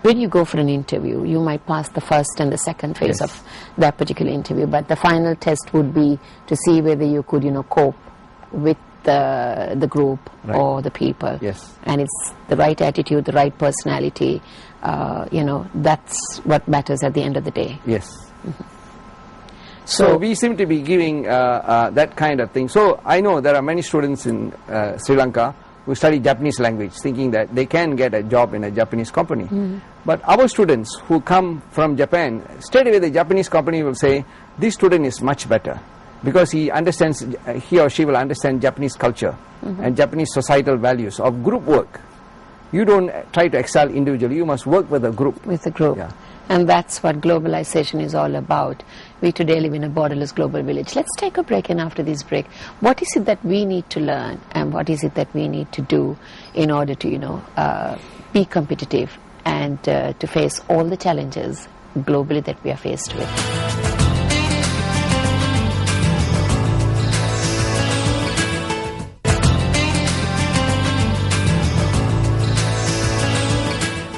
When you go for an interview, you might pass the first and the second phase Yes. of that particular interview, but the final test would be to see whether you could, cope with the group Right. or the people. Yes. And it's the right attitude, the right personality, that's what matters at the end of the day. Yes. So we seem to be giving that kind of thing. So I know there are many students in Sri Lanka who study Japanese language thinking that they can get a job in a Japanese company. But our students who come from Japan, straight away the Japanese company will say, this student is much better because he or she will understand Japanese culture and Japanese societal values of group work. You don't try to excel individually, you must work with a group. With the group. Yeah. And that's what globalization is all about. We today live in a borderless global village. Let's take a break, and after this break, what is it that we need to learn and what is it that we need to do in order to, be competitive and to face all the challenges globally that we are faced with.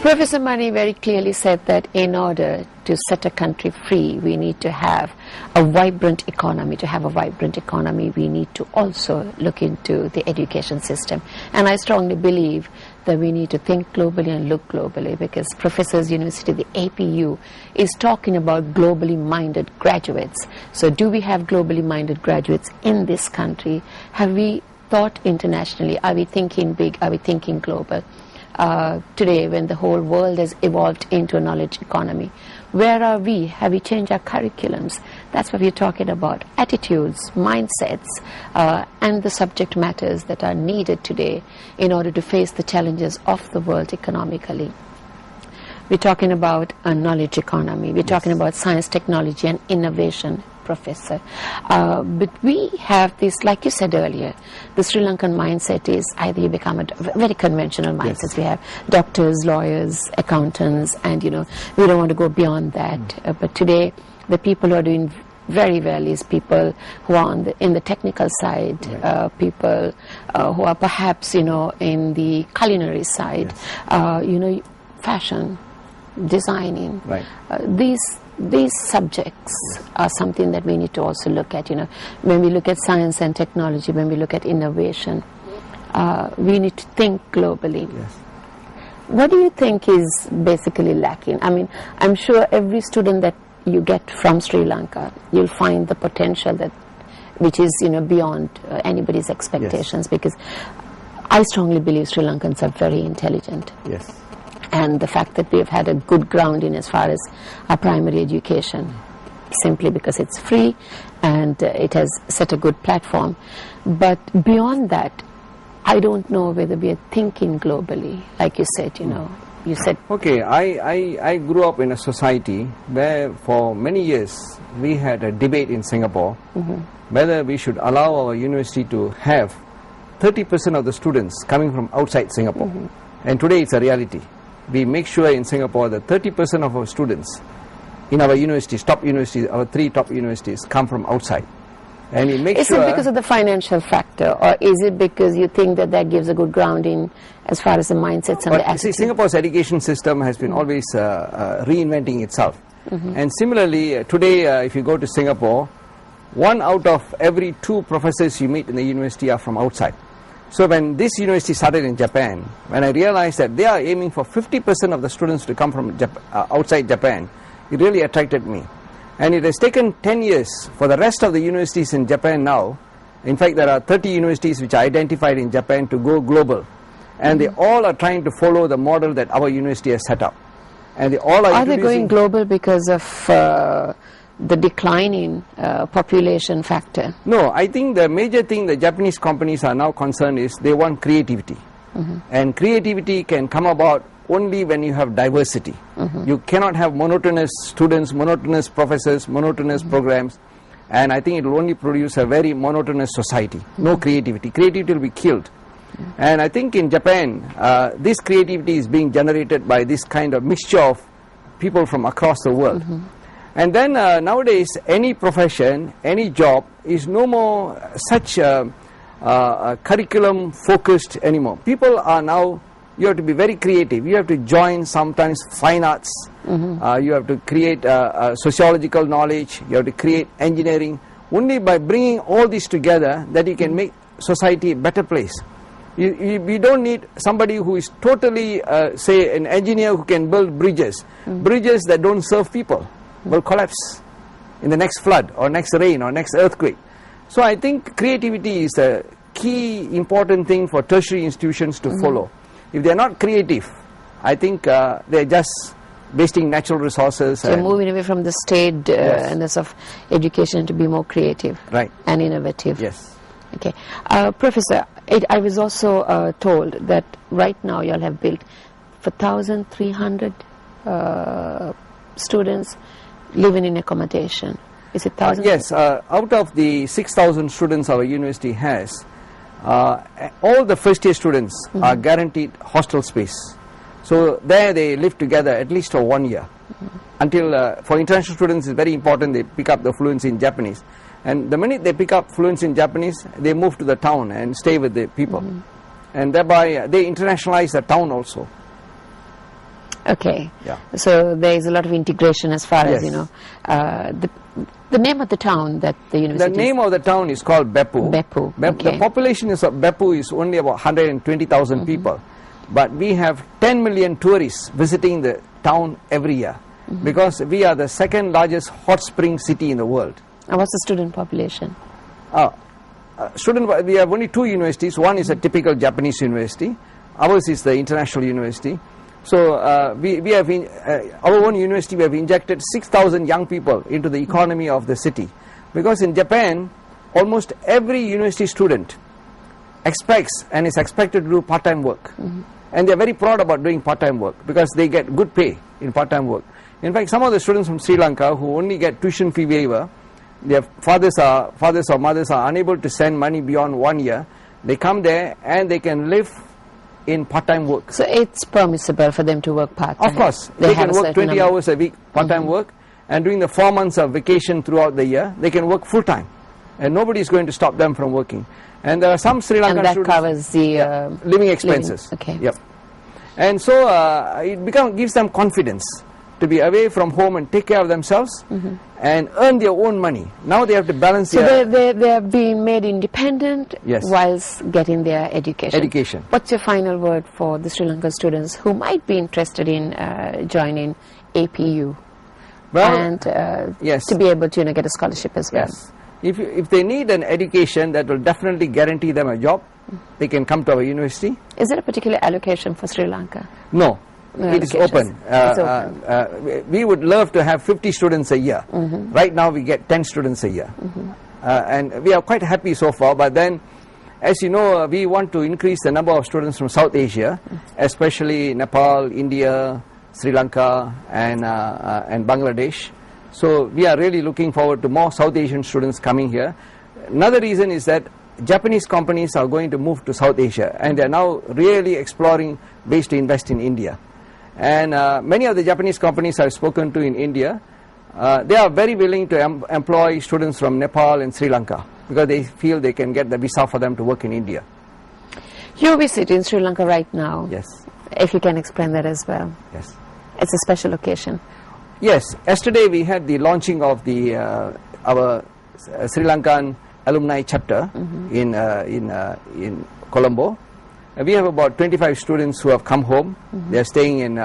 Professor Mani very clearly said that in order to set a country free, we need to have a vibrant economy. To have a vibrant economy, we need to also look into the education system. And I strongly believe that we need to think globally and look globally, because Professors University, the APU, is talking about globally minded graduates. So do we have globally minded graduates in this country? Have we thought internationally? Are we thinking big? Are we thinking global? Today, when the whole world has evolved into a knowledge economy, where are we? Have we changed our curriculums? That's what we're talking about. Attitudes, mindsets, and the subject matters that are needed today in order to face the challenges of the world economically. We're talking about a knowledge economy. We're talking about science, technology, and innovation, Professor. But we have this, like you said earlier, the Sri Lankan mindset is either you become a very conventional mindset. Yes. We have doctors, lawyers, accountants, and we don't want to go beyond that. But today, the people who are doing very well is people who are in the technical side, Right. people who are perhaps in the culinary side, fashion, designing. Right. These subjects are something that we need to also look at. When we look at science and technology, when we look at innovation, we need to think globally. Yes. What do you think is basically lacking? I mean, I'm sure every student that you get from Sri Lanka, you'll find the potential which is beyond anybody's expectations, because I strongly believe Sri Lankans are very intelligent. Yes. And the fact that we've had a good grounding as far as our primary education, simply because it's free and it has set a good platform. But beyond that, I don't know whether we are thinking globally, like you said, you said. Okay, I grew up in a society where for many years we had a debate in Singapore whether we should allow our university to have 30% of the students coming from outside Singapore. And today it's a reality. We make sure in Singapore that 30% of our students in our universities, top universities, our 3 top universities, come from outside. And we make Is sure... it because of the financial factor, or is it because you think that gives a good grounding as far as the mindsets and the See, attitude? Singapore's education system has been always reinventing itself. And similarly, today if you go to Singapore, 1 out of every 2 professors you meet in the university are from outside. So when this university started in Japan, when I realized that they are aiming for 50% of the students to come from outside Japan, it really attracted me. And it has taken 10 years for the rest of the universities in Japan now. In fact, there are 30 universities which are identified in Japan to go global. And they all are trying to follow the model that our university has set up. And they all Are they going global because of the declining population factor? No, I think the major thing the Japanese companies are now concerned is they want creativity. And creativity can come about only when you have diversity. You cannot have monotonous students, monotonous professors, monotonous programs, and I think it will only produce a very monotonous society. No creativity. Creativity will be killed. And I think in Japan, this creativity is being generated by this kind of mixture of people from across the world. And then nowadays, any profession, any job is no more such curriculum focused anymore. People are now you have to be very creative. You have to join sometimes fine arts. You have to create sociological knowledge. You have to create engineering. Only by bringing all these together that you can make society a better place. We don't need somebody who is totally, say, an engineer who can build bridges. Bridges that don't serve people will collapse in the next flood or next rain or next earthquake. So I think creativity is a key important thing for tertiary institutions to follow. If they are not creative, I think they are just wasting natural resources. So moving away from the state and of education to be more creative, Right. and innovative. Yes. Okay, Professor, I was also told that right now you all have built for 1,300 students living in accommodation. Is it 1,000? Yes, out of the 6,000 students our university has, all the first year students are guaranteed hostel space. So there they live together at least for 1 year. Until, for international students it's very important they pick up the fluency in Japanese. And the minute they pick up fluency in Japanese, they move to the town and stay with the people. And thereby they internationalize the town also. Okay. Yeah. So there is a lot of integration as far as, Yes. the name of the town that the The university name of the town is called Beppu. Beppu, okay. The population of Beppu is only about 120,000 people. But we have 10 million tourists visiting the town every year. Because we are the second largest hot spring city in the world. And what's the student population? We have only 2 universities. One is a typical Japanese university. Ours is the international university. So we have our own university, we have injected 6,000 young people into the economy of the city. Because in Japan, almost every university student expects and is expected to do part-time work. And they are very proud about doing part-time work because they get good pay in part-time work. In fact, some of the students from Sri Lanka who only get tuition fee waiver, their fathers or mothers are unable to send money beyond 1 year. They come there and they can live in part-time work. So it's permissible for them to work part-time? Of course, they can have a work certain 20 hours a week part-time work, and during the 4 months of vacation throughout the year, they can work full-time, and nobody is going to stop them from working. And there are some Sri Lankan And that students, covers the living expenses. Okay. Yep. And so it gives them confidence to be away from home and take care of themselves and earn their own money. Now they have to balance So their they are being made independent Yes. whilst getting their education. education. What's your final word for the Sri Lankan students who might be interested in joining APU Well, and yes. to be able to get a scholarship as well? Yes. If they need an education that will definitely guarantee them a job, they can come to our university. Is there a particular allocation for Sri Lanka? No, No it is allocations. open. It's open. We would love to have 50 students a year. Right now we get 10 students a year. And we are quite happy so far, but then as you know, we want to increase the number of students from South Asia, especially Nepal, India, Sri Lanka and Bangladesh. So we are really looking forward to more South Asian students coming here. Another reason is that Japanese companies are going to move to South Asia, and they are now really exploring ways to invest in India. And many of the Japanese companies I've spoken to in India, they are very willing to employ students from Nepal and Sri Lanka because they feel they can get the visa for them to work in India. You visit in Sri Lanka right now. Yes, If you can explain that as well. yes. It's a special occasion. Yes, yesterday we had the launching of the our Sri Lankan alumni chapter in Colombo. We have about 25 students who have come home. They are staying in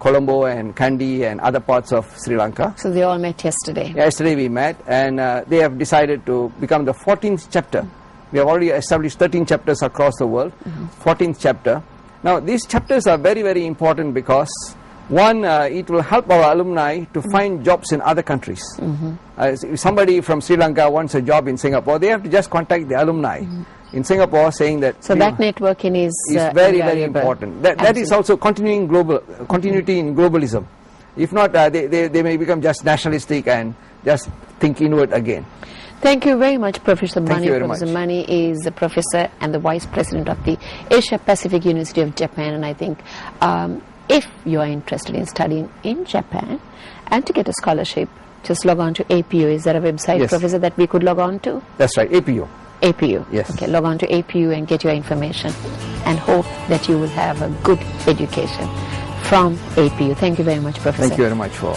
Colombo and Kandy and other parts of Sri Lanka. So they all met yesterday. Yesterday we met, and they have decided to become the 14th chapter. We have already established 13 chapters across the world. 14th chapter. Now these chapters are very, very important because one, it will help our alumni to find jobs in other countries. If somebody from Sri Lanka wants a job in Singapore, they have to just contact the alumni in Singapore saying that. So that networking is very, very invaluable. important. That is also continuity in globalism. If not, they may become just nationalistic and just think inward again. Thank you very much, Professor Mani. you very Professor much. Mani is a professor and the Vice President of the Asia Pacific University of Japan, and I think if you are interested in studying in Japan and to get a scholarship, just log on to APU. Is there a website, Yes. Professor, that we could log on to? That's right, APU. APU. Yes. Okay, log on to APU and get your information, and hope that you will have a good education from APU. Thank you very much, Professor. Thank you very much for